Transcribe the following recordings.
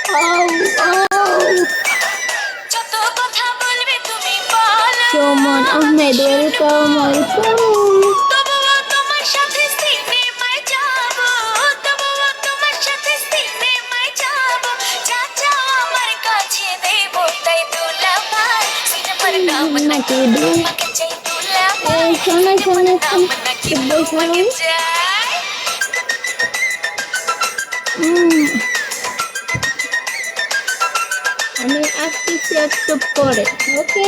আউ আউ যত কথা বলবে তুমি বলো সুমন আহমেদ ওয়েলকাম ওয়েলকাম। তবুও তোমার সাথে সিনেমায় যাব তবুও তোমার সাথে সিনেমায় যাব যা চাও আমার কাছে দেব তাই দুলাভাই সিনেমার নাম নাকি তোমাকে চাই দুলাভাই শোনো শোনো নাম নাকি তোমাকে চাই আমি আসতেছি একটু পরে। ওকে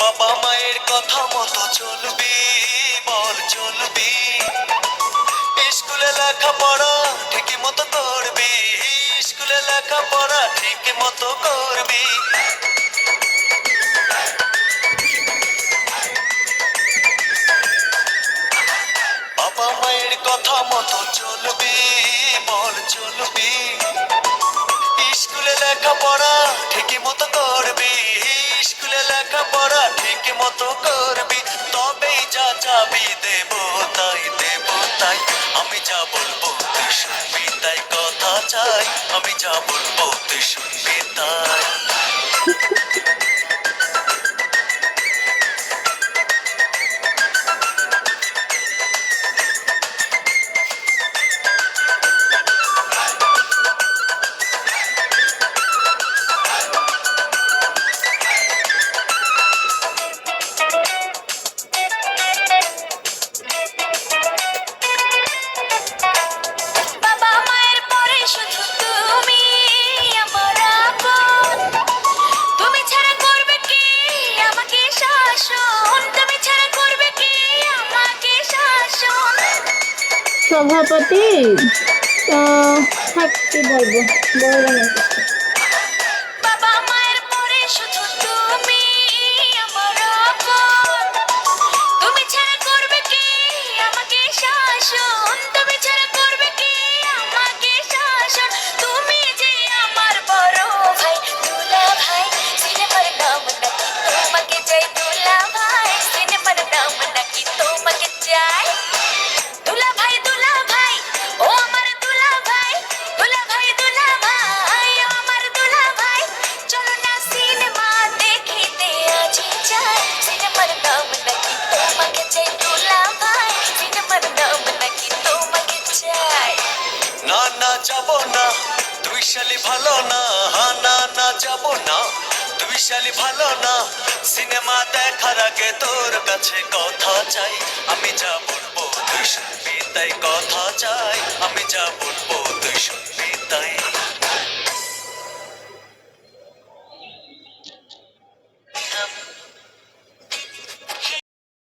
বাবা মায়ের কথা মতো চলবি বল চলবি স্কুলে লেখাপড়া ঠিক মতো করবি স্কুলে লেখাপড়া ঠিক মতো করবি বাবা মায়ের কথা মতো চলবি বল চলবি স্কুলে লেখাপড়া ঠিক মতো করবি স্কুলে লেখাপড়া ঠিক মতো করবি তবেই যা চাবি দেব তাই আমি যা বলবো তুই শুনবি তাই কথা চাই আমি যা বলবো তুই শুনবি তাই বাবা মায়ের পরে শুধু তুমি আমার আপন তুমি ছাড়া করবে কি আমাকে শাসন তুমি ছাড়া করবে কি আমাকে শাসন সভাপতি তো থাকতে বলবো বলবো না। বাবা মায়ের পরে শুধু তুমি আমার আপন তুমি ছাড়া করবে কি আমাকে শাসন তুমি ছাড়া করবে কি আমাকে শাসন তুমি যে আমার বড় ভাই দুলা ভাই সিনেমার নাম নাকি তোমাকে চাই দুলা ভাই সিনেমার নাম নাকি তোমাকে চাই দুলা ভাই ও আমার দুলা ভাই ও আমার দুলা ভাই চলো না সিনেমা দেখিতে আজি যাই সিনেমার নাম নাকি তোমাকে চাই দুলা ভাই সিনেমার নাম নাকি তোমাকে চাই না না যাব না তুই শালি ভালো না না না যাব না তুই শালি ভালো না সিনেমা দেখার আগে তোর কাছে কথা চাই আমি যা বলবো তুই শুনবি তাই কথা চাই আমি যা বলবো তুই শুনবি তাই